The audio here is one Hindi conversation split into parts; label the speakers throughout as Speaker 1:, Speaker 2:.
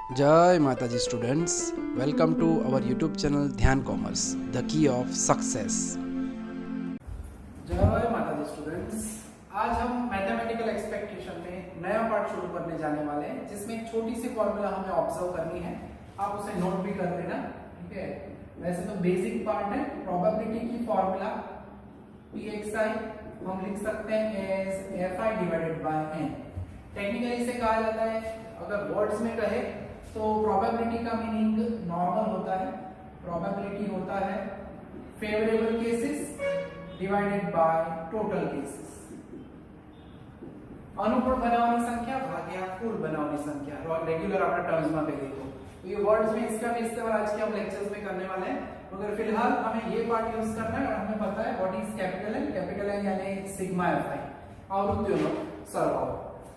Speaker 1: जय माता जी students, welcome to our YouTube channel Dhyan commerce, the key of success.
Speaker 2: जय माता दी स्टूडेंट्स, आज हम मैथमेटिकल एक्सपेक्टेशन में नया पार्ट शुरू करने जाने वाले हैं, जिसमें एक छोटी सी फॉर्मूला हमें ऑब्जर्व करनी है। आप उसे नोट भी कर लेना, ठीक है। वैसे तो बेसिक पार्ट है, प्रोबेबिलिटी की फॉर्मूला pxi हम लिख सकते हैं as fi divided by n। Technically इसे कहा जाता है, अगर वर्ड्स में कहे तो प्रोबेबिलिटी का मीनिंग नॉर्मल होता है, प्रोबेबिलिटी होता है favourable cases divided by total cases. अनुकूल बनावनी संख्या भाग्या कुल बनावनी संख्या, रेगुलर आपने टर्म्स में कही तो ये वर्ड्स में इसका भी इस्तेमाल आज के हम लेक्चर्स में करने वाले हैं। मगर फिलहाल हमें ये पार्ट यूज करना है और हमें पता है व्हाट इज कैपिटल एन यानी सिग्मा fi आवृत्तियों सरवाव,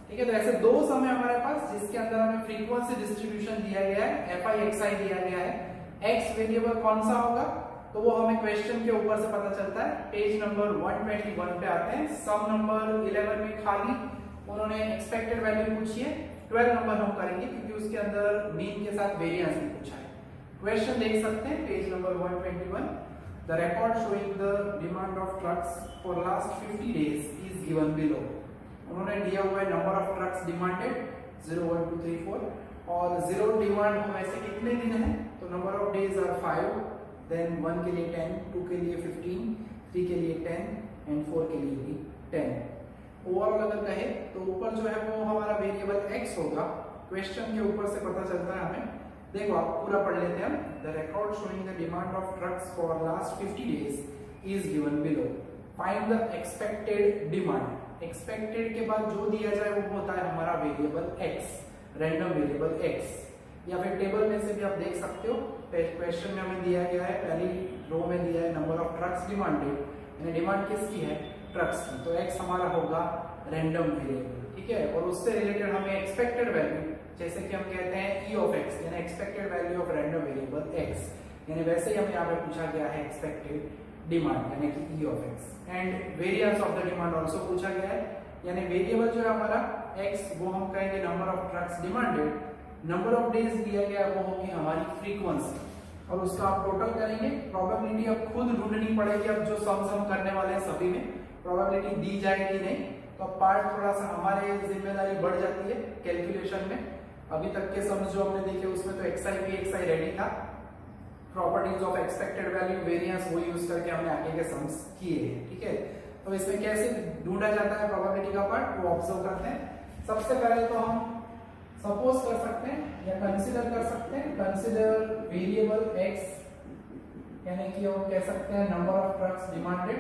Speaker 2: ठीक है। तो ऐसे दो समय हमारे पास जिसके अंदर हमें फ्रीक्वेंसी डिस्ट्रीब्यूशन दिया गया है, fi xi दिया गया है। x वेरिएबल कौन सा होगा तो वो हमें क्वेश्चन के ऊपर से पता चलता है। पेज नंबर 121 पे आते हैं, सम नंबर 11 में खाली उन्होंने एक्सपेक्टेड वैल्यू पूछी है। 12 नंबर हम करेंगे क्योंकि उसके अंदर मीन के साथ वेरिएंस भी पूछा है। क्वेश्चन देख सकते हैं page number 121, the record showing the demand of trucks for last 50 days is given below. उन्होंने दिया हुआ है नंबर ऑफ ट्रक्स डिमांडेड 0 1 2 3 4 और जीरो डिमांड में से कितने दिन है तो number of days are 5, then 1 के लिए 10, 2 के लिए 15, 3 के लिए 10 एंड 4 के लिए भी 10। ओवरऑल अगर कहे तो ऊपर जो है वो हमारा वेरिएबल x होगा। क्वेश्चन के ऊपर से पता चलता है हमें, देखो आप पूरा पढ़ लेते हैं हम। The record showing the demand of trucks for last 50 days is given below, find the expected demand. Expected के बाद जो दिया जाए वो होता है हमारा variable x, random variable x। या फिर टेबल में से भी आप देख सकते हो, क्वेश्चन में हमें दिया गया है, पहली रो में दिया है नंबर ऑफ ट्रक्स डिमांडेड, यानी डिमांड किसकी है ट्रक्स की, तो x हमारा होगा रैंडम वेरिएबल, ठीक है। और उससे रिलेटेड हमें एक्सपेक्टेड वैल्यू, जैसे कि हम कहते हैं e ऑफ x यानी expected value of random variable x, यानी वैसे ही हमें यहाँ पे पूछा गया है एक्सपेक्टेड डिमांड यानी कि e of x। And variance of the demand also पूछा गया है, यानी वेरिएबल जो है हमारा x वो हम कहेंगे number of trucks demanded, number of days दिया गया वो होगी हमारी फ्रीक्वेंसी, और उसका आप टोटल करेंगे। प्रोबेबिलिटी अब खुद ढूंढनी पड़ेगी, अब जो सम करने वाले हैं सभी में प्रोबेबिलिटी दी जाएगी नहीं, तो पार्ट थोड़ा सा हमारे जिम्मेदारी बढ़ जाती है कैलकुलेशन में। अभी तक के सम्स जो हमने देखे उसमें तो xi pxi रेडी था, properties of expected value variance वो यूज करके हमने आगे के सम्स किए हैं, ठीक है। तो इसमें कैसे ढूंढा जाता है प्रोबेबिलिटी का पार्ट वो ऑब्जर्व करते हैं। सबसे पहले तो हम सपोज कर सकते हैं या कंसीडर कर सकते हैं, कंसीडर वेरिएबल x यानी कि हम कह सकते हैं number of trucks demanded,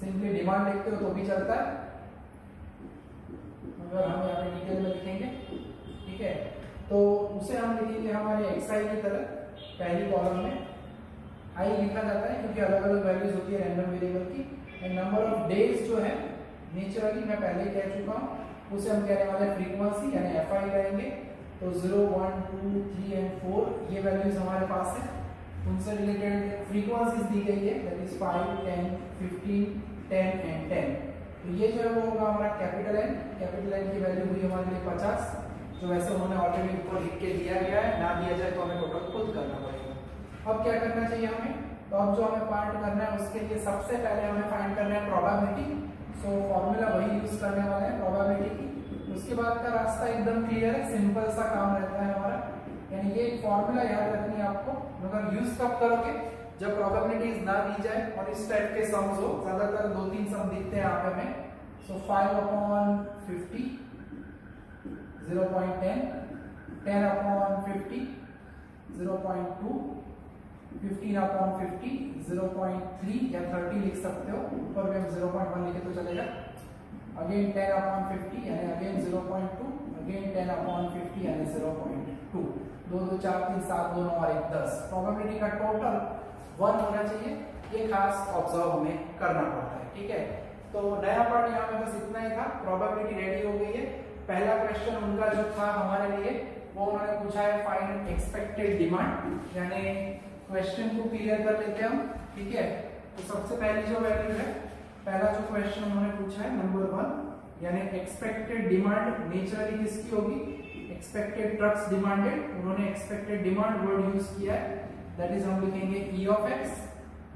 Speaker 2: simply demand लिखते हो तो भी चलता है, अगर हम यहाँ पे डिटेल में लिखेंगे, ठीक है, तो उसे हम लिखेंगे हमारे xi की तरह पहली कॉलम में i लिखा जाता है क्योंकि अलग अलग वैल्यूज होती है रैंडम वेरिएबल की। एंड नंबर ऑफ डेज जो है नेचुरली मैं पहले ही कह चुका हूँ, उसे हम कहने वाले हैं फ्रीक्वेंसी यानी fi रहेंगे। तो 0 1 2 3 एंड 4 ये वैल्यूज हमारे पास है, उनसे रिलेटेड फ्रीक्वेंसीज दी गई है, दैट इज 5 10 15 10 एंड 10। तो ये जो है वो होगा हमारा कैपिटल N, कैपिटल N की वैल्यू हुई हमारे लिए 50, जो वैसे उन्होंने ऑलरेडी ऊपर लिख के दिया गया है, ना दिया जाए तो हमें टोटल खुद करना पड़ेगा। अब क्या करना चाहिए हमें, तो अब जो हमें पार्ट करना है उसके लिए सबसे पहले हमें फाइंड करना है प्रोबेबिलिटी। सो फॉर्मूला वही यूज करने वाले हैं प्रोबेबिलिटी की। उसके बाद का रास्ता एकदम क्लियर है, सिंपल सा काम रहता है हमारा, यानी ये फॉर्मूला याद रखनी है आपको। मगर यूज कब करोगे जब प्रोबेबिलिटीज ना दी जाए और इस टाइप के सम्स हो, ज्यादातर 2-3 सम दिखते हैं यहाँ पे हमें। सो 5/50 0.10, 10/50 0.2, 15/50 0.3 या 30 लिख सकते हो, ऊपर भी हम 0.1 लिखे तो चलेगा। अगेन 10/50 यानी अगेन 0.2, अगेन 10/50 यानी 0.2, 2 2 4 3 7 2 9 और 1 10। प्रोबेबिलिटी का टोटल 1 होना चाहिए, ये खास ऑब्जर्व हमें करना पड़ता है, ठीक है। तो नया पार्ट यहाँ पे बस इतना ही था, प्रोबेबिलिटी रेडी हो गई है। पहला क्वेश्चन उनका जो था हमारे लिए वो उन्होंने पूछा है फाइंड एक्सपेक्टेड डिमांड, यानी क्वेश्चन को क्लियर कर लेते हैं हम, ठीक है। तो सबसे पहली जो वैल्यू है, पहला जो क्वेश्चन उन्होंने पूछा है नंबर 1 यानी एक्सपेक्टेड डिमांड नेचुरली किसकी होगी, एक्सपेक्टेड ट्रक्स डिमांडेड, उन्होंने एक्सपेक्टेड डिमांड वर्ड यूज किया है, दैट इज हम लिखेंगे ई of x,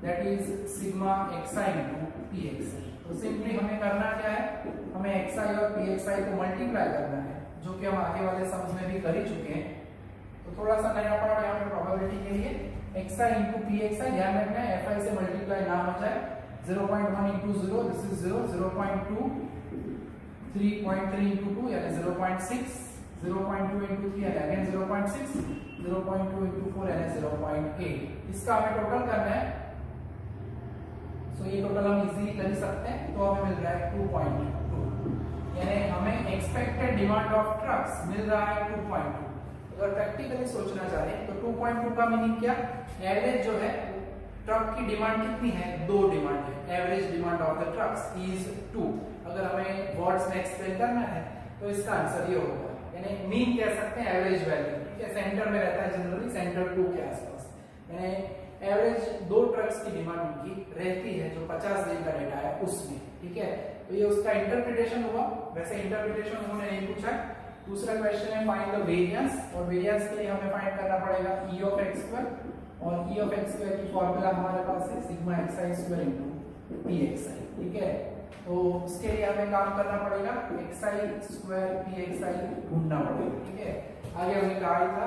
Speaker 2: that is sigma XI into P XI. तो सिंपली हमें करना क्या है, हमें एक्सआई और पी एक्सआई को मल्टीप्लाई करना है, जो कि हम आगे वाले सम्स में भी कर ही चुके हैं। तो थोड़ा सा नया पार्ट यहाँ पे प्रोबेबिलिटी के लिए, एक्सआई इनटू पी एक्सआई, ध्यान रखना है एफआई से मल्टीप्लाई ना हो जाए। 0.1 into 0, this is 0, 0.2, 3.3 into 2 यानी 0.6, 0.2 into 3 यानी अगेन 0.6, 0.2 into 4 यानी 0.8। इसका हमें टोटल करना है, सो ये टोटल हम इजीली कर सकते हैं। तो हमें मिल रहा है 2.2, यानी हमें एक्सपेक्टेड डिमांड ऑफ ट्रक्स मिल रहा है 2.2। अगर प्रैक्टिकली सोचना चाहें तो 2.2 का मीनिंग क्या, एवरेज जो है ट्रक की डिमांड कितनी है, 2 डिमांड है, average demand of the trucks is 2। अगर हमें वर्ड्स में एक्सप्लेन करना है तो इसका आंसर ये होगा, यानी मीन कह सकते हैं एवरेज वैल्यू, ठीक है, सेंटर में रहता है जनरली, सेंटर 2 के आसपास, यानी एवरेज 2 ट्रक्स की डिमांड उनकी रहती है जो 50 दिन का डेटा है उसमें, ठीक है। तो ये उसका इंटरप्रिटेशन हुआ, वैसे इंटरप्रिटेशन उन्होंने नहीं पूछा। दूसरा क्वेश्चन है फाइंड द वेरिएंस, और वेरिएंस के लिए हमें फाइंड करना पड़ेगा ई ऑफ एक्स स्क्वायर, और ई ऑफ एक्स स्क्वायर की फॉर्मूला हमारे पास है sigma XI square into P XI, ठीक है। तो उसके लिए हमें काम करना पड़ेगा, एक्सआई स्क्वायर पी एक्सआई ढूंढना पड़ेगा, ठीक है। आगे हमने कहा था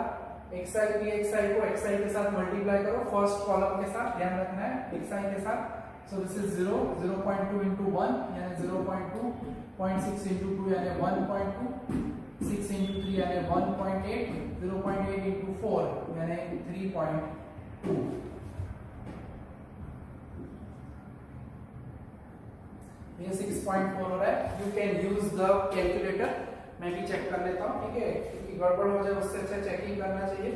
Speaker 2: एक्सआई पी एक्सआई को एक्सआई के साथ मल्टीप्लाई करो, फर्स्ट कॉलम के साथ, ध्यान रखना है एक्सआई के साथ। सो दिस इज 0, 0.2 into 1 यानी 0.2, 0.6 into 2 यानी 1.2, 6 into 3 यानी 1.8, 0.8 into 4 यानी 3.2। ये 6.4 हो रहा है। You can use the calculator, मैं भी चेक कर लेता हूँ, ठीक है, क्योंकि गड़बड़ हो जाए उससे अच्छा चेकिंग करना चाहिए।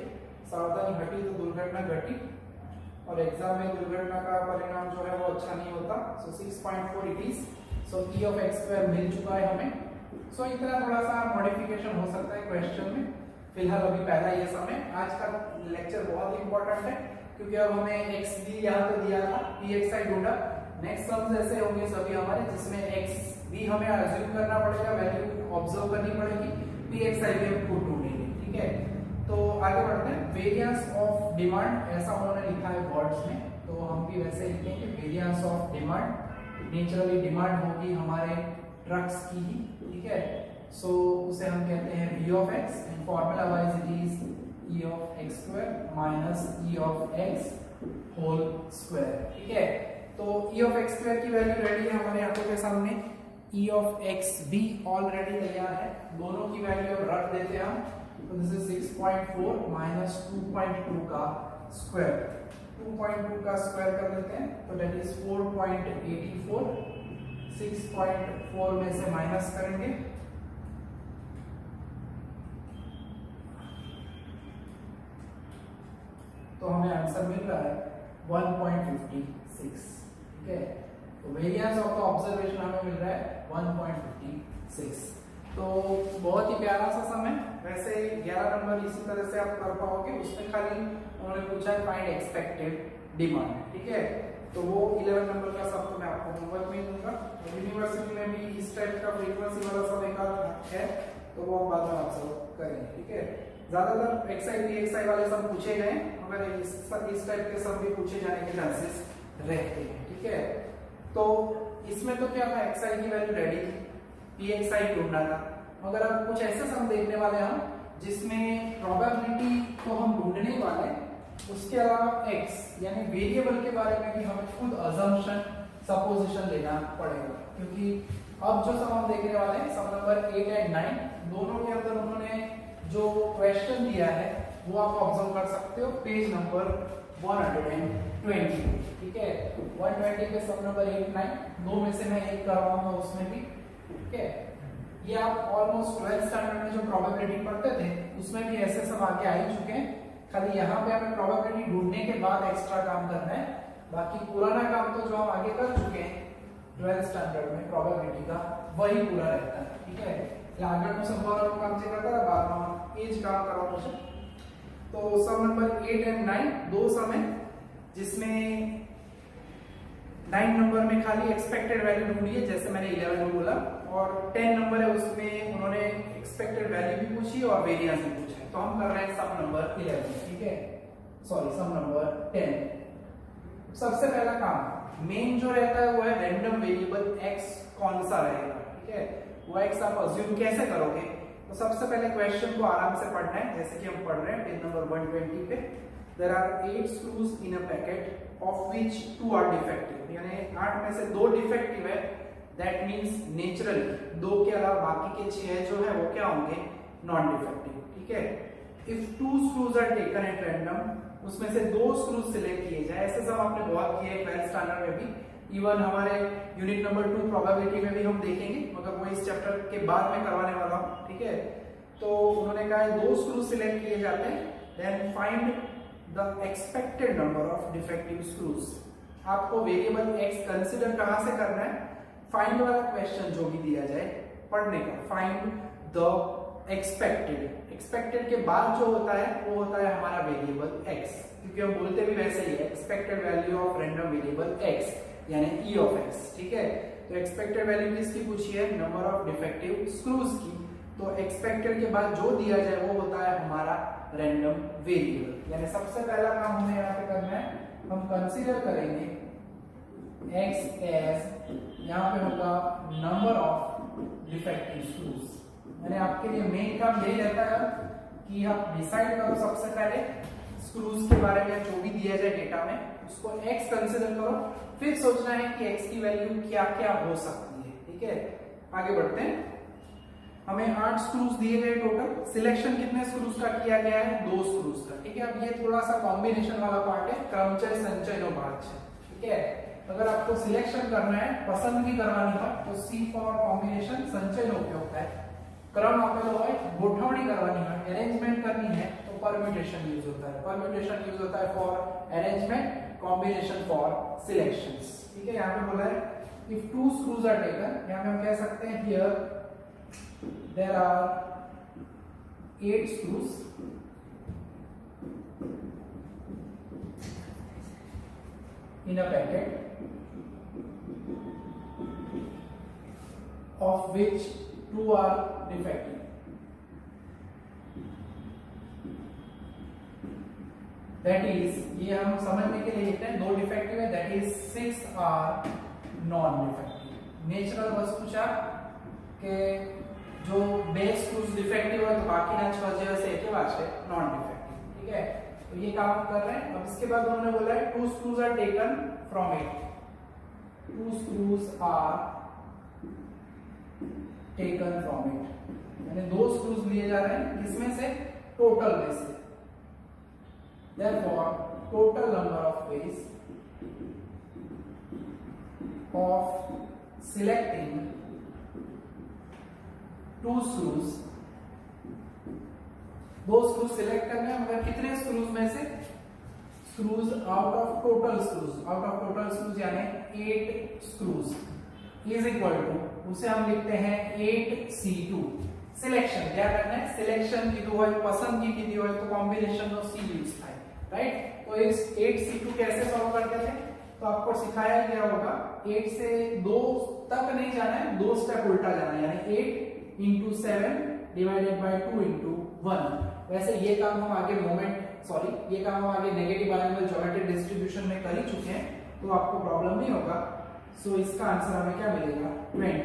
Speaker 2: सावधानी घटी तो दुर्घटना घटी, और एग्जाम में दुर्घटना का परिणाम जो है वो अच्छा नहीं होता। So 6.4 it is. So E of X square मिल चुका है हमें। सो इतना थोड़ा सा मॉडिफिकेशन हो सकता है क्वेश्चन में, फिलहाल अभी पहला ये समय। आज का लेक्चर बहुत इंपॉर्टेंट है, क्योंकि अब हमें एक्स भी यहाँ पे दिया था, पी एक्स आई ढूंढा। नेक्स्ट सम्स ऐसे होंगे सभी हमारे जिसमें एक्स भी हमें अज्यूम करना पड़ेगा, वैल्यू ऑब्जर्व करनी पड़ेगी, पी एक्स आई भी हम खुद ढूंढेंगे, ठीक है। तो आगे बढ़ते हैं। वेरिएंस ऑफ डिमांड ऐसा उन्होंने लिखा है वर्ड्स में, तो हम भी वैसे लिखेंगे variance of demand. Naturally demand होगी हमारे ट्रक्स की ही, ठीक है। सो उसे हम कहते हैं v of x, and formula wise it is e of x square minus e of x whole square, ठीक है। तो e ऑफ x स्क्वायर की वैल्यू रेडी है हमारे आंखों के सामने, e ऑफ x भी ऑलरेडी तैयार है, दोनों की वैल्यू अब रख देते हैं हम। तो दिस इज 6.4 माइनस 2.2 का स्क्वायर, 2.2 का स्क्वायर कर देते हैं, तो दैट इज 4.84। 6.4 में से माइनस करेंगे तो हमें आंसर मिल रहा है 1.56, ठीक है। तो वेरिएंस ऑफ द ऑब्जर्वेशन हमें मिल रहा है 1.56। तो बहुत ही प्यारा सा सम है। वैसे 11 नंबर इसी तरह से आप कर पाओगे, उसमें खाली उन्होंने पूछा फाइंड एक्सपेक्टेड डिमांड, ठीक है। तो वो 11 नंबर का सब तो मैं आपको होमवर्क में दूंगा। यूनिवर्सिटी में भी इस टाइप का फ्रीक्वेंसी वाला सब एक है, तो वो बाद में आप सब करेंगे, ठीक है। ज्यादातर एक्सआई पी एक्सआई वाले सब पूछे गए, मगर इस टाइप के सब भी पूछे जाने के चांसेस रहते हैं, ठीक है। तो इसमें तो क्या था, एक्सआई की वैल्यू रेडी थी, पी एक्सआई ढूंढना था, मगर अब कुछ ऐसे सम देखने वाले हम जिसमें प्रोबेबिलिटी तो हम ढूंढने वाले, उसके अलावा एक्स यानी वेरिएबल के बारे में भी हमें खुद अजम्पशन सपोजिशन लेना पड़ेगा, क्योंकि अब जो सम हम देखने वाले हैं, सम नंबर 8 एंड 9, दोनों के अंदर उन्होंने जो क्वेश्चन दिया है वो आप ऑब्जर्व कर सकते हो, पेज नंबर 120, ठीक है। 120 के सम नंबर 8, 9, दो में से मैं एक करवाऊंगा उसमें भी, ठीक है। ये आप ऑलमोस्ट 12th स्टैंडर्ड में जो प्रोबेबिलिटी पढ़ते थे उसमें भी ऐसे सब आगे आ ही चुके हैं, खाली यहाँ पे हमें प्रोबेबिलिटी ढूंढने के बाद एक्स्ट्रा काम करना है। बाकी पुराना काम तो जो हम आगे कर चुके हैं 12th स्टैंडर्ड में प्रोबेबिलिटी का, वही पूरा रहता है, ठीक है। आगे में संभावना काम से करता है, बाद में एज काम करा मुझे। तो सम नंबर 8 एंड 9 दो सम है, जिसमें 9 नंबर में खाली एक्सपेक्टेड वैल्यू ढूंढिए जैसे मैंने 11 में बोला, और 10 नंबर है उसमें उन्होंने एक्सपेक्टेड वैल्यू भी पूछी और वेरिएंस भी पूछा है। तो हम कर रहे हैं सम नंबर 11, ठीक है, सॉरी सम नंबर 10। सबसे पहला काम मेन जो रहता है वो है रैंडम वेरिएबल x कौन सा रहेगा, ठीक है, वो x आप अज्यूम कैसे करोगे। तो सबसे पहले क्वेश्चन को आराम से पढ़ना है, जैसे कि हम पढ़ रहे हैं पेज नंबर 120 पे। There are 8 screws in a packet of which 2 are defective, यानी 8 में से 2 डिफेक्टिव है, दैट मींस नेचुरली 2 के अलावा बाकी के 6 जो है वो क्या होंगे, नॉन डिफेक्टिव, ठीक है। If 2 screws are taken at random, उसमें से 2 स्क्रूज सिलेक्ट किए जाए, ऐसे सब आपने बहुत किए 12th स्टैंडर्ड में भी, इवन हमारे यूनिट नंबर 2 प्रोबेबिलिटी में भी हम देखेंगे, मगर वो इस चैप्टर के बाद में करवाने वाला हूं, ठीक है। तो उन्होंने कहा है 2 स्क्रूज सिलेक्ट किए जाते हैं, then find the expected number of defective screws. आपको वेरिएबल x कंसीडर कहां से करना है, फाइंड वाला क्वेश्चन जो भी दिया जाए पढ़ने का, फाइंड द एक्सपेक्टेड के बाद जो होता है वो होता है हमारा वेरिएबल x, क्योंकि हम बोलते भी वैसे ही है expected value of random variable x यानी e ऑफ x, ठीक है। तो एक्सपेक्टेड वैल्यू किसकी पूछी है, नंबर ऑफ डिफेक्टिव स्क्रूज की। तो एक्सपेक्टेड के बाद जो दिया जाए वो होता है हमारा रैंडम वेरिएबल। यानी सबसे पहला काम हमें यहाँ पे करना है, हम कंसीडर करेंगे x एज, यहाँ पे होगा नंबर ऑफ डिफेक्टिव स्क्रूज। यानी आपके लिए मेन काम यही रहता है कि आप डिसाइड करो सबसे पहले स्क्रूज के बारे में, जो भी दिया जाए डेटा में उसको x कंसीडर करो, फिर सोचना है कि x की वैल्यू क्या क्या हो सकती है, ठीक है। आगे बढ़ते हैं, हमें 8 स्क्रूज दिए गए टोटल, सिलेक्शन कितने स्क्रूज का किया गया है, 2 स्क्रूज का, ठीक है। अब ये थोड़ा सा कॉम्बिनेशन वाला पार्ट है, क्रमचय संचय नो भाज्य, ठीक है। अगर आपको सिलेक्शन करना है, पसंदगी करवानी है, तो C फॉर कॉम्बिनेशन संचय नो उपयोग है, क्रम आपको है गोठवणी करवानी है, अरेंजमेंट करनी है तो परम्यूटेशन यूज होता है, परम्यूटेशन यूज होता है for arrangement, combination for selections, ठीक है। यहाँ पे बोला है इफ 2 स्क्रूज आर टेकन, यहाँ पे हम कह सकते हैं here there are 8 screws in a packet of which 2 are defective. That is, ये हम समझने के लिए लिखते हैं 2 डिफेक्टिव है, that is 6 are non defective। Natural बस पूछा કે जो बेस स्क्रूज डिफेक्टिव है तो बाकीना 6 જે હશે એ કેવા છે, नॉन डिफेक्टिव, ठीक है। तो ये काम कर रहे हैं। अब इसके बाद उन्होंने बोला है 2 screws are taken from it, 2 screws are taken from it, यानी 2 स्क्रूज लिए जा रहे हैं, किसमें से, टोटल में से। therefore total number of ways of selecting 2 screws, 2 screws select करने हैं, मगर कितने स्क्रूज में से, screws out of total screws, out of total screws यानी 8 स्क्रूज इज इक्वल टू, उसे हम लिखते हैं 8C2। सिलेक्शन क्या करना है, सिलेक्शन कीधું હોય, પસંદગી कीधी હોય तो कॉम्बिनेशन નો C यूज થાય, राइट। तो इस 8C2 कैसे सॉल्व करते थे, तो आपको सिखाया गया होगा 8 से 2 तक नहीं जाना है, 2 स्टेप उल्टा जाना है, यानी 8 into 7 divided by 2 into 1। वैसे ये काम हम आगे ये काम हम आगे नेगेटिव बाइनोमियल ज्योमेट्रिक डिस्ट्रीब्यूशन में कर ही चुके हैं, तो आपको प्रॉब्लम नहीं होगा। सो इसका आंसर हमें क्या मिलेगा, 20।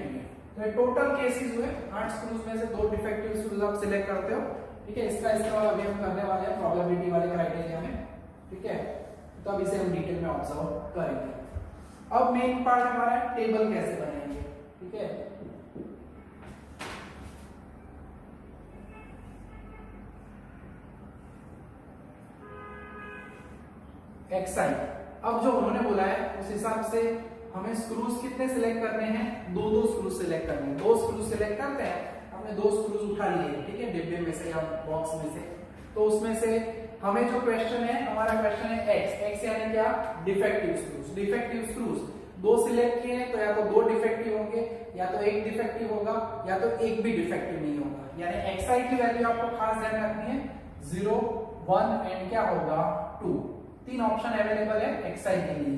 Speaker 2: तो टोटल केसेस हुए 8 स्क्रूज में से 2 डिफेक्टिव स्क्रूज आप सिलेक्ट करते हो, ठीक है। इसका इस्तेमाल अभी हम करने वाले हैं प्रोबेबिलिटी वाले क्राइटेरिया में, ठीक है। तो अब इसे हम डिटेल में ऑब्जर्व करेंगे। अब मेन पार्ट हमारा है टेबल कैसे बनाएंगे, ठीक है। एक्साइड, अब जो उन्होंने बोला है उस हिसाब से हमें स्क्रूज कितने सिलेक्ट करने हैं, 2 स्क्रूज सिलेक्ट करने हैं। 2 स्क्रूज सिलेक्ट करते हैं, हमने 2 स्क्रूज उठा लिए, ठीक है, डिब्बे में से या बॉक्स में से। तो उसमें से हमें जो क्वेश्चन है, हमारा क्वेश्चन है x यानी क्या, defective screws. Defective screws 2 select किए हैं, तो या तो 2 डिफेक्टिव होंगे, या तो 1 डिफेक्टिव होगा, या तो 1 भी डिफेक्टिव नहीं होगा। यानी xi की वैल्यू आपको खास ध्यान रखनी है, 0, 1 एंड क्या होगा, 2। 3 ऑप्शन अवेलेबल है xi के लिए।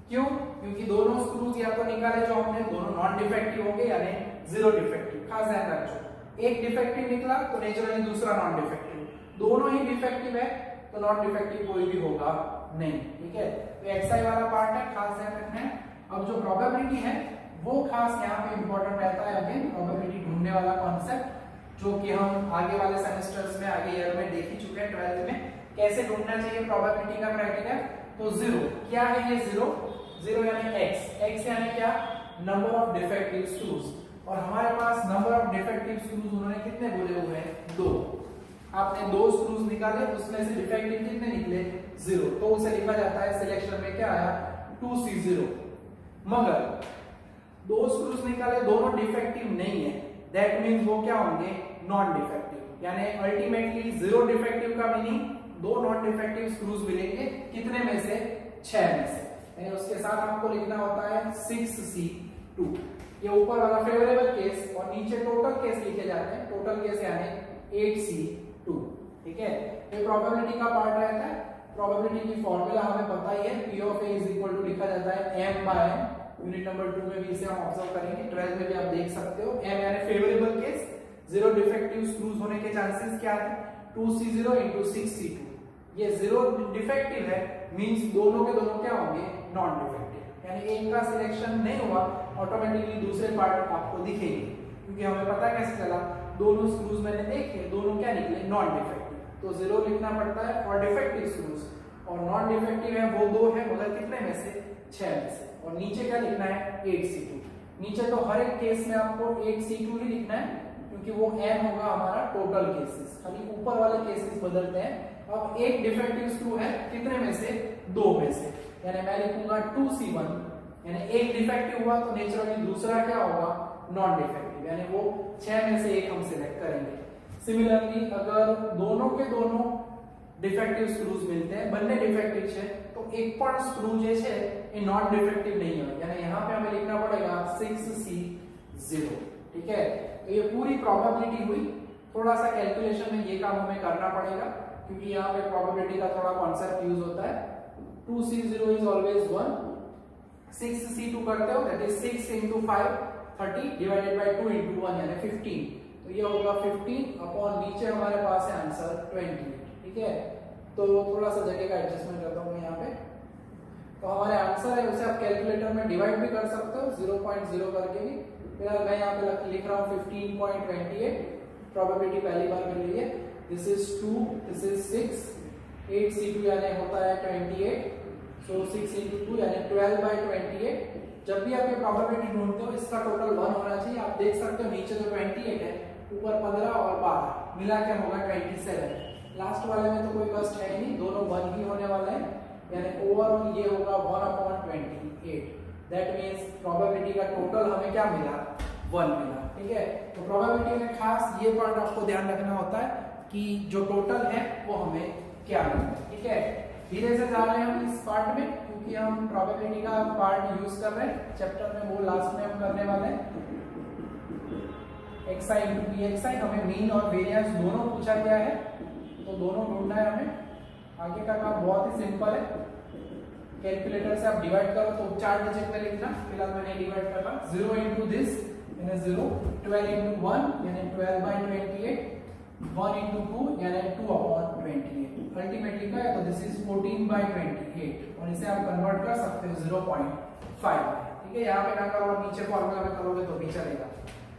Speaker 2: क्यों, क्योंकि दोनों स्क्रूज या तो निकाले जो हमने, दोनों नॉन डिफेक्टिव होंगे, यानी जीरो डिफेक्टिव। खास ध्यान रखो, एक डिफेक्टिव निकला तो नेचुरली दूसरा नॉन डिफेक्टिव, दोनों ही डिफेक्टिव है तो नॉन डिफेक्टिव कोई भी होगा नहीं। ठीक है, तो एक्सआई वाला पार्ट है, खास ध्यान रखना है। अब जो प्रोबेबिलिटी है वो खास यहाँ पे इंपॉर्टेंट रहता है। अगेन प्रोबेबिलिटी ढूंढने वाला कॉन्सेप्ट जो कि हम आगे वाले सेमेस्टर्स में, आगे ईयर में देख ही चुके हैं 12th में, कैसे ढूंढना चाहिए प्रोबेबिलिटी का क्राइटेरिया। तो जीरो क्या है, ये जीरो, जीरो यानी एक्स, एक्स यानी क्या, नंबर ऑफ डिफेक्टिव स्क्रूज, और हमारे पास नंबर ऑफ डिफेक्टिव स्क्रूज उन्होंने कितने बोले हुए हैं, दो। आपने दो स्क्रूज निकाले, उसमें से डिफेक्टिव कितने निकले, जीरो, तो उसे लिखा जाता है सिलेक्शन में क्या आया, 2C0। मगर दो स्क्रूज निकाले, दोनों डिफेक्टिव नहीं है, दैट मींस वो क्या होंगे, नॉन डिफेक्टिव। यानी अल्टीमेटली जीरो डिफेक्टिव का मीनिंग दो नॉन डिफेक्टिव स्क्रूज मिलेंगे, कितने में से, 6 में से। यानी उसके साथ आपको लिखना होता है 6C2। ये ऊपर वाला फेवरेबल केस और नीचे टोटल केस लिखे जाते हैं, टोटल केस यानी 8C2। ठीक है, ये प्रोबेबिलिटी का पार्ट रहता है। प्रोबेबिलिटी की फॉर्मूला हमें पता ही है, P of A is equal to लिखा जाता है M/N। यूनिट नंबर 2 में भी इसे हम ऑब्जर्व करेंगे, 12 में भी आप देख सकते हो। M यानी favourable case, zero defective screws होने के चांसेस क्या है, 2C0 into 6C2। ये जीरो डिफेक्टिव है, मींस दोनों के दोनों क्या होंगे, नॉन डिफेक्टिव। यानी एक का सिलेक्शन नहीं हुआ, ऑटोमेटिकली दूसरे पार्ट आपको दिखेंगे, क्योंकि हमें पता कैसे चला, दोनों स्क्रूज मैंने देखे, दोनों क्या निकले, नॉन डिफेक्टिव। तो जीरो लिखना पड़ता है फॉर डिफेक्टिव स्क्रूज, और नॉन डिफेक्टिव है वो दो है, मगर कितने में से, 6 में से। और नीचे क्या लिखना है, 8C2। नीचे तो हर एक केस में आपको 8C2 ही लिखना है, क्योंकि वो n होगा हमारा टोटल केसेस, खाली ऊपर वाले केसेस बदलते हैं। अब एक डिफेक्टिव स्क्रू है, कितने में से, 2 में से, यानी मैं लिखूंगा 2C1। यानी एक डिफेक्टिव हुआ तो नेचुरली दूसरा क्या होगा, नॉन डिफेक्टिव, यानी वो 6 में से एक हम सिलेक्ट करेंगे। सिमिलरली अगर दोनों के दोनों डिफेक्टिव स्क्रूज मिलते हैं, બંને डिफेक्टिव છે, तो एक પણ स्क्रू જે છે એ नॉन डिफेक्टिव नहीं है, यानी यहाँ पे हमें लिखना पड़ेगा 6C0। ठीक है, तो ये पूरी प्रोबेबिलिटी हुई। थोड़ा सा कैलकुलेशन में ये काम हमें करना पड़ेगा, क्योंकि यहाँ पे प्रोबेबिलिटी का थोड़ा कॉन्सेप्ट यूज होता है। 2C0 इज ऑलवेज 1, 6C2 करते हो, that is 6 into 5 30 divided by 2 into 1 यानी 15। तो ये होगा 15 अपॉन नीचे हमारे पास है आंसर 28। ठीक है, तो थोड़ा सा जगह का एडजस्टमेंट करता हूँ यहाँ पे। तो हमारे आंसर है, उसे आप कैलकुलेटर में डिवाइड भी कर सकते हो 0.0 करके भी। फिलहाल मैं यहाँ पे लिख रहा हूँ 15.28, प्रोबेबिलिटी पहली बार मिल रही है। This is 2, this is 6, 8C2 यानी होता है 28, सो 6 into 2 यानी 12/28। जब भी आप ये प्रोबेबिलिटी ढूंढते हो, इसका टोटल 1 होना चाहिए। आप देख सकते हो नीचे जो 28 है, ऊपर 15 और 12 मिला के होगा 27। लास्ट वाले में तो कोई कष्ट है नहीं, दोनों 1 ही होने वाले हैं, यानी ओवरऑल ये होगा 1/28। दैट मींस प्रोबेबिलिटी का टोटल हमें क्या मिला, 1 मिला। ठीक है, तो प्रोबेबिलिटी में खास ये पॉइंट आपको ध्यान रखना होता है कि जो टोटल है वो हमें क्या मिला। ठीक है, धीरे से जा रहे हैं हम इस पार्ट में, क्योंकि हम प्रोबेबिलिटी का पार्ट यूज कर रहे हैं चैप्टर में, वो लास्ट में हम करने वाले हैं। xi into pxi, हमें मीन और वेरिएंस दोनों पूछा गया है, तो दोनों ढूंढना है हमें। आगे का काम बहुत ही सिंपल है, कैलकुलेटर से आप डिवाइड करो तो 4 डिजिट में लिखना। फिलहाल मैंने डिवाइड कर रहा, 0 into this यानी 0, 12 into 1 यानी 12/28, 1 into 2 यानी 2/28। अल्टीमेटली क्या है, तो दिस इज 14/28, और इसे आप कन्वर्ट कर सकते हो 0.5। ठीक है, यहाँ पे ना करो और नीचे फॉर्मूला में करोगे तो भी चलेगा।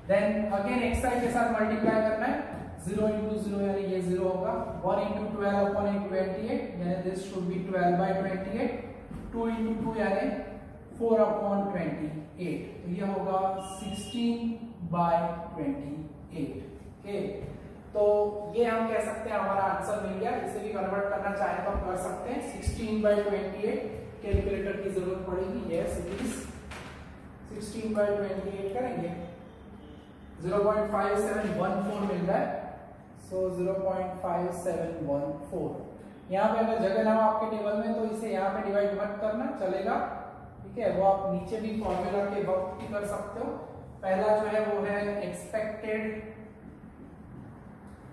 Speaker 2: देन अगेन xi के साथ मल्टीप्लाई करना है, 0 into 0 यानी ये 0 होगा, 1 into 12/28 यानी दिस शुड बी 12/28, 2 into 2 यानी 4/28, तो ये होगा 16/28। ओके, तो ये हम कह सकते हैं हमारा आंसर मिल गया। इसे भी कन्वर्ट करना चाहे तो आप कर सकते हैं। 16/28 कैलकुलेटर की जरूरत पड़ेगी, यस इट इज 16/28 करेंगे, 0.5714 मिल रहा है, सो 0.5714। यहाँ पे अगर जगह ना हो आपके टेबल में तो इसे यहाँ पे डिवाइड मत करना, चलेगा। ठीक है, वो आप नीचे भी फॉर्मूला के वक्त भी कर सकते हो। पहला जो है वो है एक्सपेक्टेड,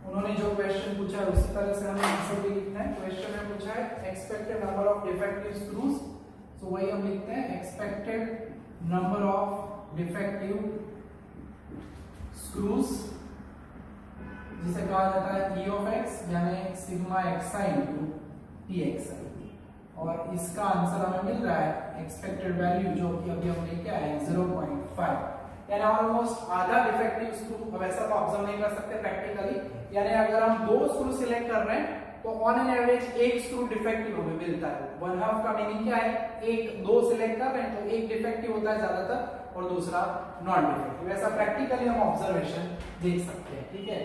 Speaker 2: उन्होंने जो क्वेश्चन पूछा है उसी तरह से हमें आंसर भी लिखना है। क्वेश्चन में पूछा है expected number of defective screws, तो वही हम लिखते हैं expected number of defective screws जिसे कहा जाता है ई ऑफ एक्स यानी sigma x i into t x i, और इसका आंसर हमें मिल रहा है एक्सपेक्टेड वैल्यू जो कि अभी हम लेके आए 0.5, यानी ऑलमोस्ट आधा डिफेक्टिव स्क्रू। अब ऐसा तो ऑब्जर्व नहीं कर सकते प्रैक्टिकली, यानी अगर हम 2 स्क्रू सिलेक्ट कर रहे हैं तो on an average 1 screw defective हमें मिलता है। 1/2 का मीनिंग क्या है, 2 सिलेक्ट कर रहे हैं तो 1 डिफेक्टिव होता है ज्यादातर और दूसरा नॉन डिफेक्टिव। ऐसा प्रैक्टिकली हम ऑब्जर्वेशन देख सकते हैं। ठीक है,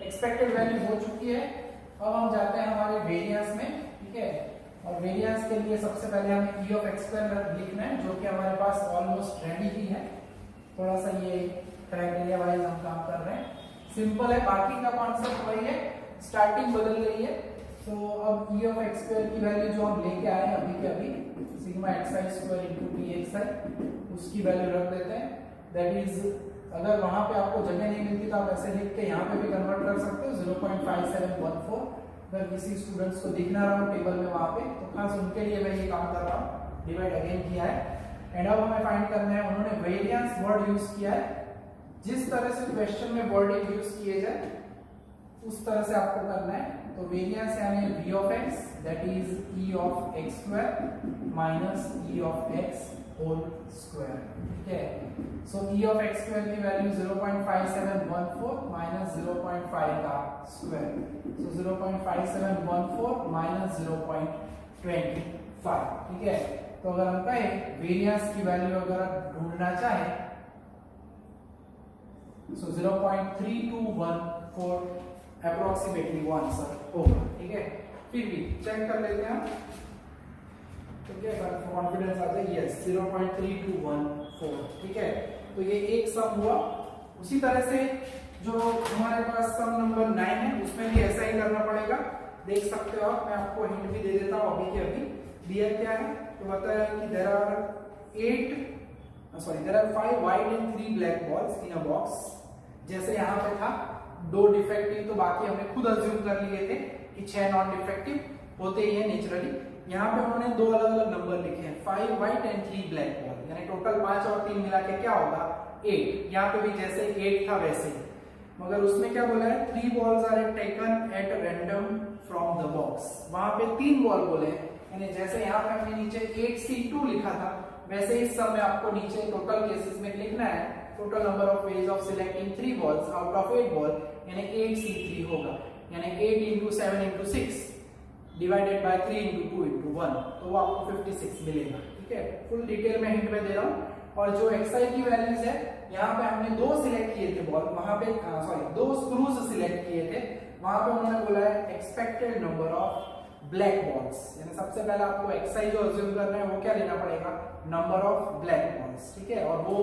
Speaker 2: एक्सपेक्टेड वैल्यू हो चुकी है। अब हम जाते हैं हमारे वेरिएंस में। ठीक है, और वेरिएंस के लिए सबसे पहले हमें ई ऑफ एक्स स्क्वायर लिखना है जो कि हमारे पास ऑलमोस्ट रेडी ही है। थोड़ा सा ये क्राइटेरिया वाइज हम काम कर रहे हैं, सिंपल है, बाकी का कॉन्सेप्ट वही है, स्टार्टिंग बदल गई है। तो अब ई ऑफ एक्स स्क्वायर की वैल्यू जो हम लेके आए हैं अभी के अभी sigma XI square into T XI, उसकी वैल्यू रख देते हैं। दैट इज, अगर वहां पे आपको जगह नहीं मिलती तो आप ऐसे लिख के यहाँ पे भी कन्वर्ट कर सकते हो 0.5714। अगर किसी स्टूडेंट्स को दिखना रहा हो टेबल में वहां पे तो खास उनके लिए मैं ये काम कर रहा हूँ, डिवाइड अगेन किया है। एंड अब हमें फाइंड करना है, उन्होंने वेरिएंस वर्ड यूज किया है, जिस तरह से क्वेश्चन में वर्डिंग यूज किए जाए उस तरह से आपको करना है। तो वेरिएंस यानी v of x that is e of x square minus e of x whole square. ठीक है, so e of x square की वैल्यू 0.5714 माइनस 0.5 का स्क्वायर, सो 0.5714 माइनस 0.25। ठीक है, तो अगर हम कहें वेरिएंस की वैल्यू अगर आप ढूंढना चाहे सो 0.3214 अप्रोक्सीमेटली वो आंसर होगा। ठीक है, फिर भी चेक कर लेते हैं हम, तो क्या कॉन्फिडेंस आता है, यस 0.3214। ठीक है, तो ये एक सम हुआ। उसी तरह से जो हमारे पास सम नंबर 9 है उसमें भी ऐसा ही करना पड़ेगा, देख सकते हो आप। मैं आपको हिंट भी दे देता हूँ अभी के अभी। दिया क्या है तो बताया कि there are 5 white and 3 black balls in a box। जैसे यहाँ पे था 2 डिफेक्टिव, तो बाकी हमने खुद अज्यूम कर लिए थे कि 6 नॉन डिफेक्टिव होते ही है नेचुरली। यहाँ पे उन्होंने 2 अलग अलग नंबर लिखे हैं, 5 white and 3 black ball, यानी टोटल 5 और 3 मिला के क्या होगा 8। यहाँ पे भी जैसे 8 था वैसे ही, मगर उसमें क्या बोला है 3 balls are taken at random from the box। वहां पे 3 बॉल बोले हैं, यानी जैसे यहाँ पे हमने नीचे 8C2 लिखा था वैसे इस समय आपको नीचे टोटल केसेस में लिखना है total number of ways of selecting 3 balls out of 8 ball, यानी 8C3 होगा, यानी 8 into 7 into 6 divided by 3 into 2 into 1, तो वो आपको 56 मिलेगा। ठीक है, फुल डिटेल में हिंट में दे रहा हूँ। और जो एक्सआई की वैल्यूज है, यहाँ पे हमने 2 सिलेक्ट किए थे बॉल, वहां पे 2 स्क्रूज सिलेक्ट किए थे, वहां पे उन्होंने बोला है expected number of black balls, यानी सबसे पहले आपको एक्सआई जो अज्यूम करना है वो क्या लेना पड़ेगा, नंबर ऑफ ब्लैक बॉल्स। ठीक है, और वो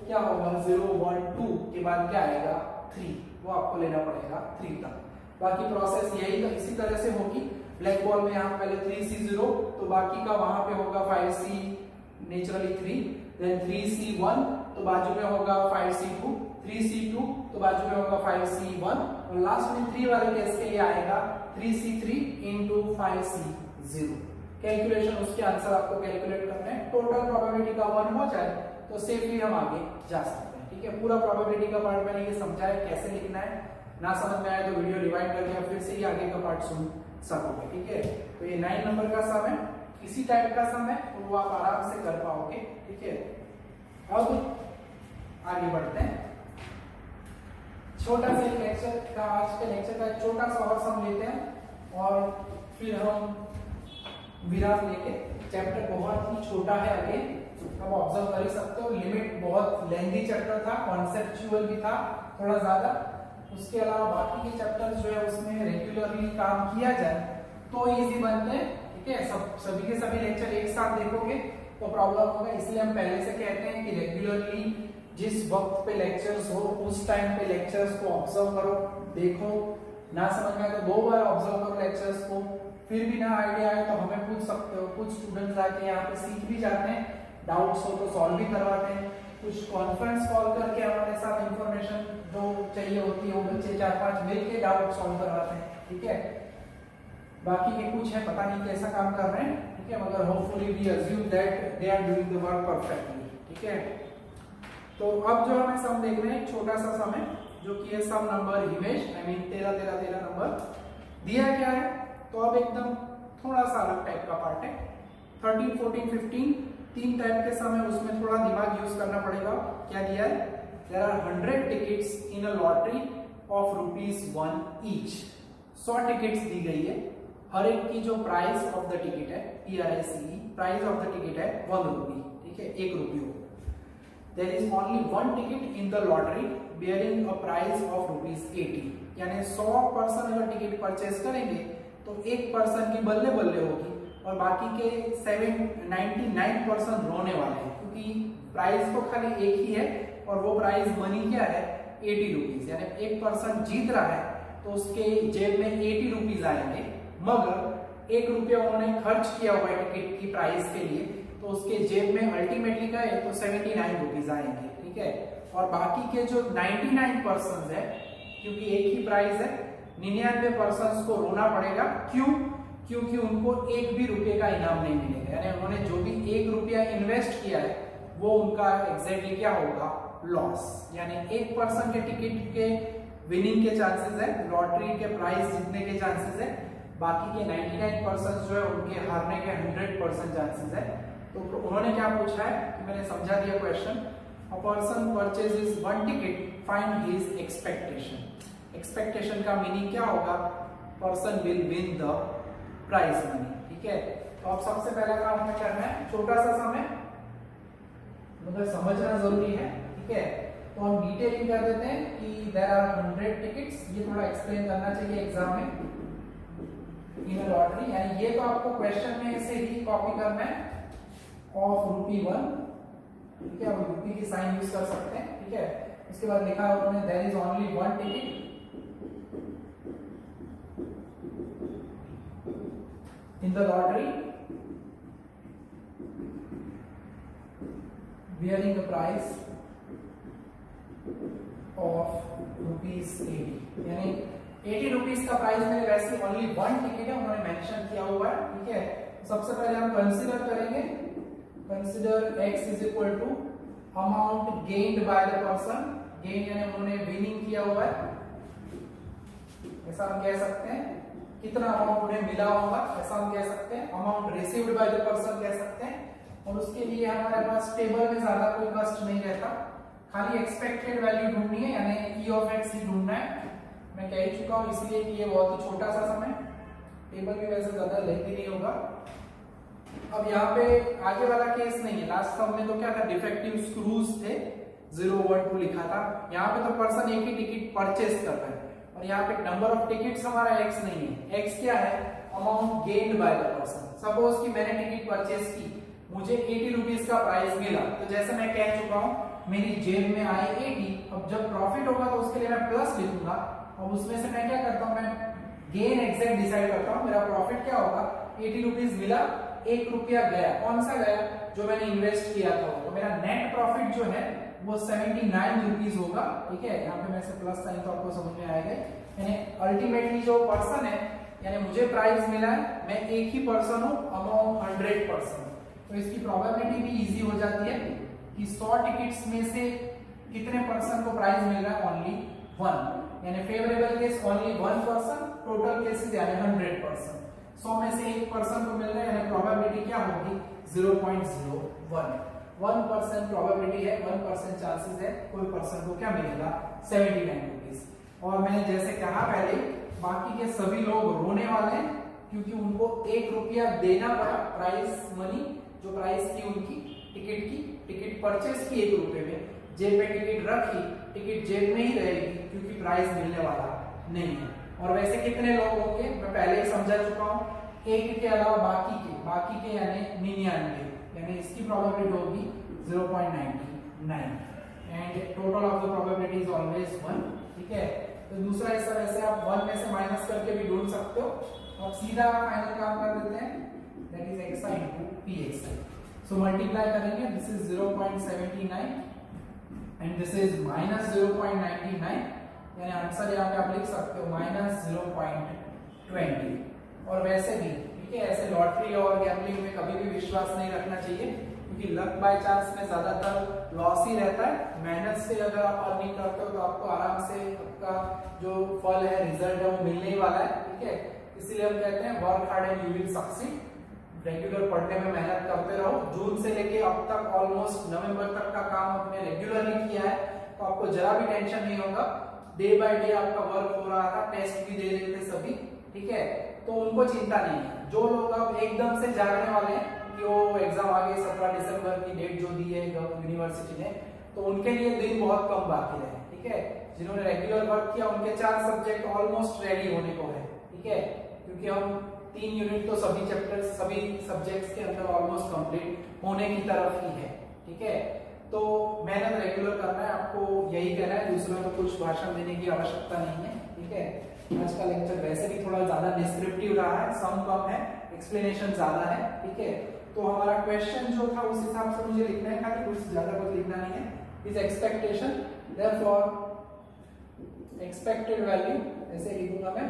Speaker 2: क्या होगा 0 1 2 के बाद क्या आएगा 3, वो आपको लेना पड़ेगा 3 तक। बाकी प्रोसेस यही इसी तरह से होगी। ब्लैक बॉल में यहाँ पहले 3C0, तो बाकी का वहां पे होगा 5C नेचुरली 3, देन 3C1 तो बाजू में होगा 5C2, 3C2 तो बाजू में होगा 5C1, और लास्ट में 3 वाले केस के लिए आएगा 3C3 into 5C0। कैलकुलेशन उसके आंसर आपको कैलकुलेट करना है, टोटल प्रोबेबिलिटी का 1 हो जाए तो सेफली हम आगे जा सकते हैं। ठीक है, पूरा प्रोबेबिलिटी का पार्ट मैंने ये समझाया कैसे लिखना है, ना समझ में आए तो वीडियो रिवाइंड करके फिर से ही आगे का पार्ट सुन सकोगे। ठीक है, तो ये 9 नंबर का सम है, इसी टाइप का सम है तो वो आप आराम से कर पाओगे। ठीक है, अब आगे बढ़ते हैं। छोटा सा लेक्चर का, आज के लेक्चर का एक छोटा सा और सम लेते हैं और फिर हम विराम लेके, चैप्टर बहुत ही छोटा है, आगे आप ऑब्जर्व कर सकते हो, लिमिट बहुत लेंथी चैप्टर था, कॉन्सेप्चुअल भी था थोड़ा ज्यादा। उसके अलावा बाकी के चैप्टर्स जो है उसमें रेगुलरली काम किया जाए तो इजी बनते हैं। ठीक है, सभी के सभी लेक्चर एक साथ देखोगे तो प्रॉब्लम होगा, इसलिए हम पहले से कहते हैं कि रेगुलरली जिस वक्त पे लेक्चर्स हो उस टाइम पे लेक्चर्स को ऑब्जर्व करो, देखो, ना समझ में आए तो 2 बार ऑब्जर्व करो लेक्चर्स को, फिर भी ना आइडिया आए तो हमें पूछ सकते हो। कुछ स्टूडेंट्स आके यहाँ पे सीख भी जाते हैं, डाउट्स हो तो सॉल्व भी करवाते हैं, कुछ कॉन्फ्रेंस कॉल करके हमारे साथ इंफॉर्मेशन जो चाहिए होती है वो बच्चे 4-5 मिलके डाउट सॉल्व करवाते हैं। ठीक है, बाकी के कुछ है पता नहीं कैसा काम कर रहे हैं। ठीक है, मगर hopefully we assume that they are doing the work perfectly. ठीक है, तो अब जो हमें सम देख रहे हैं एक छोटा सा सम है जो कि है some number Himesh, I mean 13 नंबर दिया क्या है। तो अब एकदम थोड़ा सा अलग टाइप का पार्ट है, 13, 14, 15 तीन टाइप के सम है, उसमें थोड़ा दिमाग यूज करना पड़ेगा। क्या दिया है, there are 100 tickets in a lottery of ₹1 each. 100 tickets दी गई है, हर एक की जो प्राइस ऑफ द टिकट है, PRICE price of the ticket है ₹1, ठीक है, ₹1। There is only one ticket in the lottery bearing a price of ₹80, यानी 100 पर्सन अगर टिकट परचेज करेंगे तो एक पर्सन की बल्ले बल्ले होगी और बाकी के 99% रोने वाले हैं, क्योंकि प्राइस तो खाली एक ही है और वो प्राइस मनी क्या है, ₹80। यानी एक पर्सन जीत रहा है तो उसके जेब में ₹80 आएंगे, मगर ₹1 उन्होंने खर्च किया हुआ है टिकट की प्राइस के लिए, तो उसके जेब में अल्टीमेटली का है तो ₹79 आएंगे, ठीक है। और बाकी के जो 99% है, क्योंकि एक ही प्राइस है, 99% को रोना पड़ेगा। क्यों? क्योंकि उनको ₹1 का इनाम नहीं मिलेगा, यानी उन्होंने जो भी ₹1 इन्वेस्ट किया है वो उनका एग्जैक्टली क्या होगा, लॉस। यानी एक पर्सन के टिकट के विनिंग के चांसेस है, लॉटरी के प्राइस जीतने के चांसेस है, बाकी के 99% जो है उनके हारने के 100% चांसेस है। तो उन्होंने क्या पूछा है कि मैंने समझा दिया question, a person purchases 1 ticket, find his expectation. Expectation का मीनिंग क्या होगा, person will win the prize money, ठीक है। तो अब सबसे पहला काम हमें करना है, छोटा सा समय मगर समझना जरूरी है, ठीक है। तो हम डिटेलिंग कर देते हैं कि देयर आर 100 टिकट्स, ये थोड़ा एक्सप्लेन करना चाहिए एग्जाम में। इन लॉटरी, यानी ये तो आपको क्वेश्चन में से ही कॉपी करना है, ऑफ ₹1, ठीक है, आप रुपी की साइन यूज कर सकते हैं, ठीक है। उसके बाद लिखा है उन्होंने, there is only 1 ticket in the lottery bearing the price of ₹80, यानी ₹80 का प्राइस में वैसे ओनली 1 टिकट है, उन्होंने मेंशन किया हुआ है, ठीक है। सबसे पहले हम कंसीडर करेंगे, consider x is equal to amount gained by the person, gain यानी उन्होंने विनिंग किया हुआ है, ऐसा हम कह सकते हैं। कितना अमाउंट उन्हें मिला होगा ऐसा हम कह सकते हैं, amount received by the person कह सकते हैं। और उसके लिए हमारे पास टेबल में ज्यादा कोई कष्ट नहीं रहता, खाली एक्सपेक्टेड वैल्यू ढूंढनी है, यानी E of x ही ढूंढना है। मैं कह ही चुका हूं इसलिए कि ये बहुत ही छोटा सा समय, टेबल भी वैसे ज्यादा लेंथी नहीं होगा। अब यहाँ पे आगे वाला केस नहीं है, लास्ट सम में तो क्या था, डिफेक्टिव स्क्रूज थे, 0, 1, 2 लिखा था। यहाँ पे तो पर्सन एक ही टिकट परचेज कर रहा है और यहाँ पे नंबर ऑफ टिकट्स हमारा x नहीं है, x क्या है, amount gained by the person. Suppose कि मैंने टिकट परचेज की, मुझे ₹80 का प्राइस मिला, तो जैसे मैं कह चुका हूँ मेरी जेब में आए 80, अब जब प्रॉफिट होगा तो उसके लिए मैं प्लस लिखूंगा। अब उसमें से मैं क्या करता हूँ, मैं गेन एग्जैक्ट डिसाइड करता हूँ, मेरा प्रॉफिट क्या होगा, ₹80 मिला, ₹1 गया, कौन सा गया, जो मैंने इन्वेस्ट किया था, तो मेरा नेट प्रॉफिट जो है वो ₹79 होगा, ठीक है। यहाँ पे मैं से प्लस साइन तो आपको समझ में आएगा, यानी अल्टीमेटली जो पर्सन है, यानी मुझे प्राइस मिला है, मैं एक ही पर्सन हूँ, अमाउंट 100%, तो इसकी प्रोबेबिलिटी भी इजी हो जाती है कि 100 टिकट्स में से कितने पर्सन को प्राइस मिल रहा है, ओनली 1, यानी favourable case only 1%, total cases यानी 100%। 100 में से एक पर्सन को मिल रहा है, यानी प्रोबेबिलिटी क्या होगी, 0.01, 1% प्रोबेबिलिटी है, 1% चांसेस है कोई पर्सन को क्या मिलेगा, ₹79। और मैंने जैसे कहा पहले, बाकी के सभी लोग रोने वाले हैं क्योंकि उनको ₹1 देना पड़ा प्राइस मनी, जो प्राइस थी उनकी टिकट की, टिकट परचेज की ₹1 में, जेब में टिकट रखी, टिकट जेब में ही रहेगी क्योंकि प्राइस मिलने वाला नहीं है। और वैसे कितने लोग होंगे, मैं पहले ही समझा चुका हूँ, एक के अलावा बाकी के यानी 99, यानी इसकी प्रोबेबिलिटी होगी 0.99 and total of the probability is always 1, ठीक है। तो दूसरा हिस्सा वैसे आप 1 में से माइनस करके भी ढूंढ सकते हो, अब सीधा फाइनल काम कर देते हैं, that is xi into pxi। So multiply करेंगे, this is 0.79 and this is -0.99, यानी आंसर यहाँ पे आप लिख सकते हो -0.20। और वैसे भी ठीक है, ऐसे लॉटरी और गैम्बलिंग में कभी भी विश्वास नहीं रखना चाहिए, क्योंकि लक बाय चांस में ज्यादातर लॉस ही रहता है। मेहनत से अगर आप अर्निंग करते हो तो आपको आराम से आपका जो फल है, रिजल्ट है, वो मिलने ही वाला है, ठीक है। इसीलिए हम कहते हैं work hard and you will succeed. Regular पढ़ने में मेहनत करते रहो। जून से लेके अब तक ऑलमोस्ट नवंबर तक का काम हमने रेगुलरली किया है, तो आपको जरा भी टेंशन नहीं होगा। डे बाय डे आपका वर्क हो रहा था, टेस्ट भी दे रहे थे सभी, ठीक है, तो उनको चिंता नहीं है। जो लोग अब एकदम से जागने वाले हैं कि वो एग्जाम आ गई 17 दिसंबर की डेट जो दी है यूनिवर्सिटी ने, तो उनके लिए दिन बहुत कम बाकी रहे, ठीक है। जिन्होंने रेगुलर वर्क किया उनके 4 सब्जेक्ट ऑलमोस्ट रेडी होने को है, ठीक है, क्योंकि हम 3 यूनिट तो सभी चैप्टर्स, सभी सब्जेक्ट्स के अंदर ऑलमोस्ट कंप्लीट होने की तरफ ही है, ठीक है। तो मेहनत रेगुलर करना है, आपको यही कहना है, दूसरों को कुछ भाषण देने की आवश्यकता नहीं है, ठीक है। आज का लेक्चर वैसे भी थोड़ा ज्यादा डिस्क्रिप्टिव रहा है, सम कम है, एक्सप्लेनेशन ज्यादा है, ठीक है। तो हमारा क्वेश्चन जो था उस हिसाब से मुझे लिखना है, खाली कुछ ज्यादा कुछ लिखना नहीं है। Is expectation, therefore expected value ऐसे लिखूंगा मैं,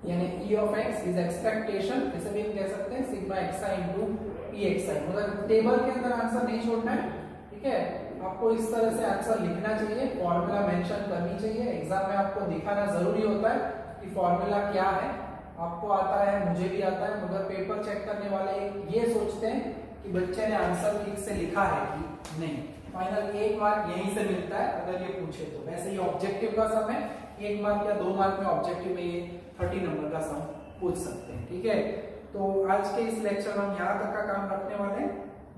Speaker 2: यानी e of x is expectation, ऐसे भी हम कह सकते हैं सिग्मा xi इनटू pxi। मतलब टेबल के अंदर आंसर नहीं छोड़ना है, ठीक है। आपको इस तरह से आंसर लिखना चाहिए, फॉर्मूला मेंशन करनी चाहिए। एग्जाम में आपको दिखाना जरूरी होता है कि फॉर्मूला क्या है। आपको आता है, मुझे भी आता है, मगर पेपर चेक करने वाले ये सोचते हैं कि बच्चे ने आंसर ठीक से लिखा है कि नहीं। फाइनल 1 मार्क यहीं से मिलता है अगर ये पूछे तो। वैसे ये ऑब्जेक्टिव का सम है, 1 मार्क या 2 मार्क में ऑब्जेक्टिव में ये 30 नंबर का सम पूछ सकते हैं, ठीक है। तो आज के इस लेक्चर में हम यहाँ तक का काम रखने वाले हैं।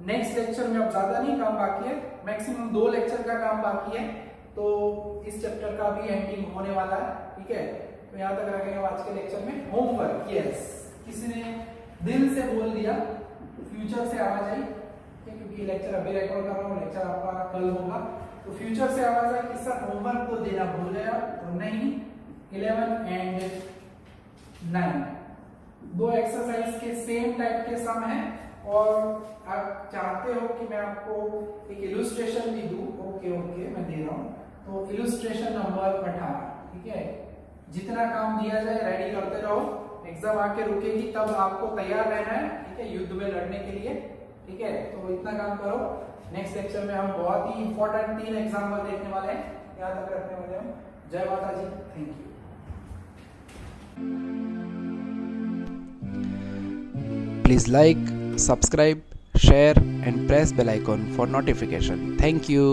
Speaker 2: नेक्स्ट लेक्चर में अब ज्यादा नहीं काम बाकी है, मैक्सिमम 2 लेक्चर का काम बाकी है, तो इस चैप्टर का भी एंडिंग होने वाला है, ठीक है। तो यहाँ तक रखेंगे आज के लेक्चर में। होमवर्क, यस, किसी ने दिल से बोल दिया फ्यूचर से आवाजाई, क्योंकि लेक्चर अभी रिकॉर्ड कर रहा हूँ, लेक्चर आपका कल होगा, तो फ्यूचर से आवाजाई कि सर होमवर्क तो देना भूल गया, तो नहीं। 11 एंड 9 2 एक्सरसाइज के सेम टाइप के सम है, और आप चाहते हो कि मैं आपको एक इलुस्ट्रेशन भी दूं, ओके मैं दे रहा हूं। तो इलुस्ट्रेशन नंबर 18, ठीक है। जितना काम दिया जाए रेडी करते रहो, एग्जाम आके रुकेगी तब आपको तैयार रहना है, ठीक है, युद्ध में लड़ने के लिए, ठीक है। तो इतना काम करो। नेक्स्ट लेक्चर में हम बहुत ही इंपॉर्टेंट 3 एग्जाम्पल देखने वाले हैं, याद रखने वाले हम। जय माता ji, thank you.
Speaker 1: Please like, subscribe, share and press bell icon for notification. Thank you.